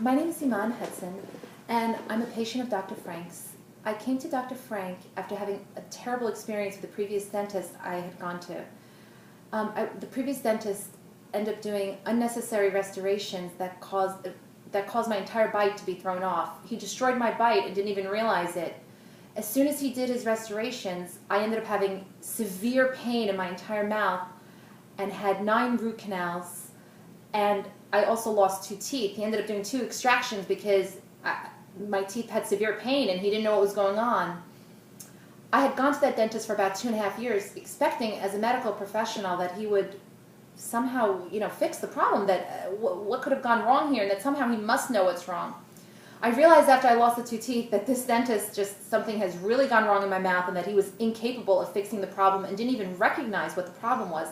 My name is Eman Hudson, and I'm a patient of Dr. Frank's. I came to Dr. Frank after having a terrible experience with the previous dentist I had gone to. The previous dentist ended up doing unnecessary restorations that caused my entire bite to be thrown off. He destroyed my bite and didn't even realize it. As soon as he did his restorations, I ended up having severe pain in my entire mouth and had 9 root canals, and I also lost 2 teeth. He ended up doing 2 extractions because my teeth had severe pain and he didn't know what was going on. I had gone to that dentist for about 2.5 years, expecting as a medical professional that he would somehow, fix the problem, that what could have gone wrong here, and that somehow he must know what's wrong. I realized after I lost the 2 teeth that this dentist, something has really gone wrong in my mouth, and that he was incapable of fixing the problem and didn't even recognize what the problem was.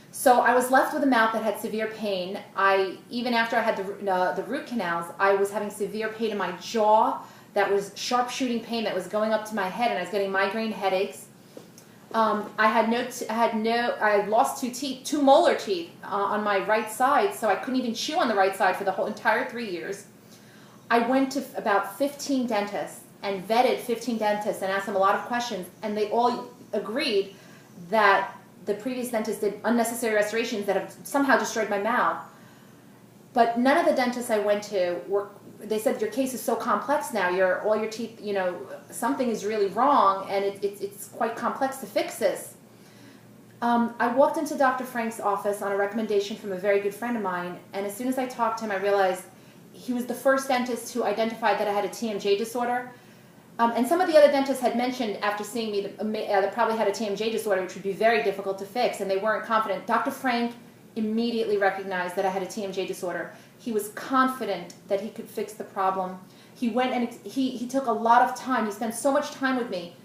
So I was left with a mouth that had severe pain. Even after I had the root canals, I was having severe pain in my jaw. That was sharp-shooting pain that was going up to my head, and I was getting migraine headaches. I lost 2 teeth, 2 molar teeth on my right side, so I couldn't even chew on the right side for the whole entire 3 years. I went to about 15 dentists and vetted 15 dentists and asked them a lot of questions, and they all agreed that the previous dentist did unnecessary restorations that have somehow destroyed my mouth. But none of the dentists I went to they said, your case is so complex now, all your teeth, something is really wrong, and it's quite complex to fix this. I walked into Dr. Frank's office on a recommendation from a very good friend of mine, and as soon as I talked to him, I realized he was the first dentist who identified that I had a TMJ disorder. And some of the other dentists had mentioned after seeing me that they probably had a TMJ disorder, which would be very difficult to fix, and they weren't confident. Dr. Frank immediately recognized that I had a TMJ disorder. He was confident that he could fix the problem. He went and he took a lot of time. He spent so much time with me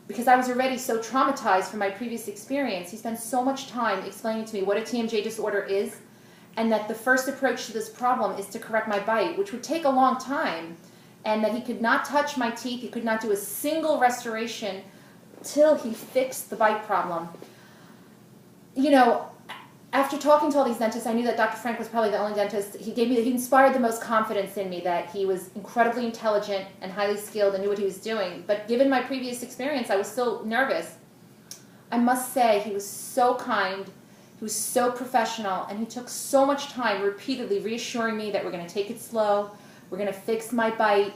because I was already so traumatized from my previous experience. He spent so much time explaining to me what a TMJ disorder is, and that the first approach to this problem is to correct my bite, which would take a long time, and that he could not touch my teeth. He could not do a single restoration till he fixed the bite problem. After talking to all these dentists, I knew that Dr. Frank was probably the only dentist. He inspired the most confidence in me, that he was incredibly intelligent and highly skilled and knew what he was doing. But given my previous experience, I was still nervous. I must say, he was so kind, he was so professional, and he took so much time repeatedly reassuring me that we're going to take it slow, we're going to fix my bite,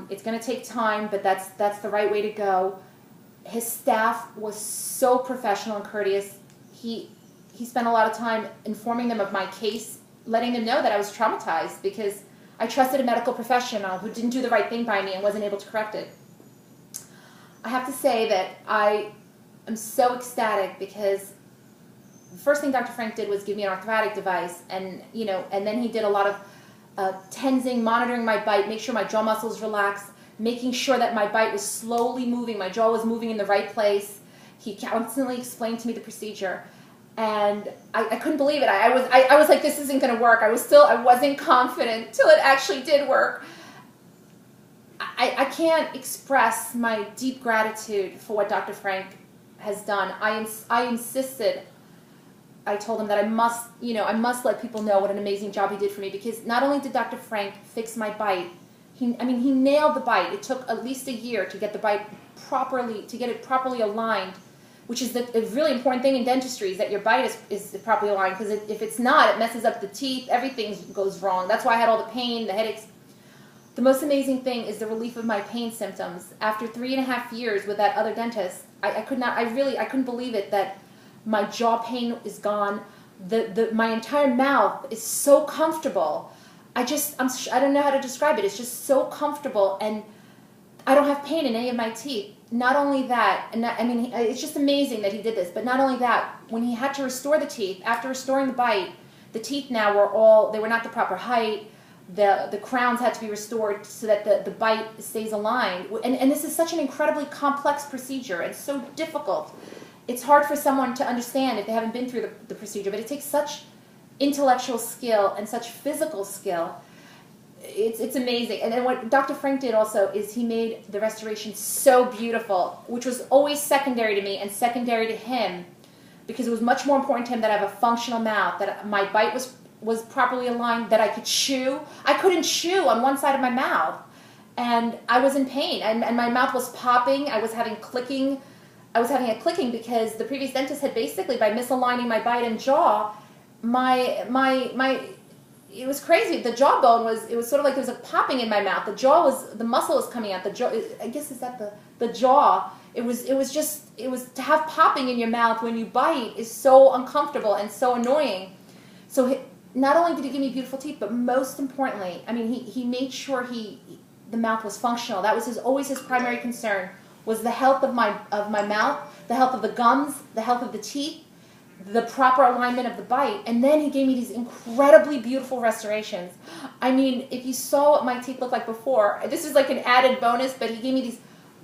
it's going to take time, but that's the right way to go. His staff was so professional and courteous. He spent a lot of time informing them of my case, letting them know that I was traumatized because I trusted a medical professional who didn't do the right thing by me and wasn't able to correct it. I have to say that I am so ecstatic because the first thing Dr. Frank did was give me an orthotic device, and then he did a lot of tensing, monitoring my bite, make sure my jaw muscles relaxed, making sure that my bite was slowly moving, my jaw was moving in the right place. He constantly explained to me the procedure. And I couldn't believe it. I was like, this isn't going to work. I wasn't confident till it actually did work. I can't express my deep gratitude for what Dr. Frank has done. I insisted. I told him that I must let people know what an amazing job he did for me, because not only did Dr. Frank fix my bite, he nailed the bite. It took at least a year to get the bite properly aligned, which is a really important thing in dentistry, is that your bite is properly aligned, because if it's not, it messes up the teeth, everything goes wrong. That's why I had all the pain, the headaches. The most amazing thing is the relief of my pain symptoms. After 3.5 years with that other dentist, I couldn't believe it, that my jaw pain is gone. My entire mouth is so comfortable. I don't know how to describe it. It's just so comfortable, and I don't have pain in any of my teeth. Not only that, it's just amazing that he did this, but not only that, when he had to restore the teeth, after restoring the bite, the teeth now they were not the proper height, the crowns had to be restored so that the bite stays aligned, and this is such an incredibly complex procedure, and so difficult. It's hard for someone to understand if they haven't been through the procedure, but it takes such intellectual skill and such physical skill. It's amazing. And then what Dr. Frank did also is he made the restoration so beautiful, which was always secondary to me and secondary to him, because it was much more important to him that I have a functional mouth, that my bite was was properly aligned, that I could chew. I couldn't chew on one side of my mouth, and I was in pain, and my mouth was popping. I was having clicking. I was having a clicking because the previous dentist had basically, by misaligning my bite and jaw, it was crazy. The jawbone it was sort of like there was a popping in my mouth. The muscle was coming out. The jaw, I guess, is that the jaw? It was to have popping in your mouth when you bite is so uncomfortable and so annoying. So not only did he give me beautiful teeth, but most importantly, I mean, he made sure the mouth was functional. That was always his primary concern, was the health of my mouth, the health of the gums, the health of the teeth, the proper alignment of the bite. And then he gave me these incredibly beautiful restorations. I mean, if you saw what my teeth looked like before, this is like an added bonus, but he gave me these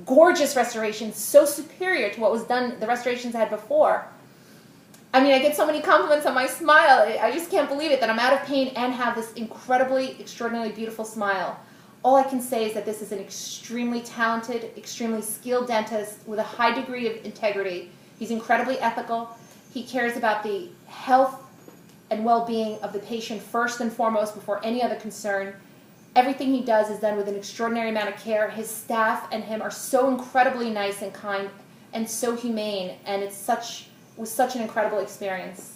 gorgeous restorations, so superior to what was done, the restorations I had before. I mean, I get so many compliments on my smile. I just can't believe it, that I'm out of pain and have this incredibly, extraordinarily beautiful smile. All I can say is that this is an extremely talented, extremely skilled dentist with a high degree of integrity. He's incredibly ethical. He cares about the health and well-being of the patient first and foremost before any other concern. Everything he does is done with an extraordinary amount of care. His staff and him are so incredibly nice and kind and so humane, and was such an incredible experience.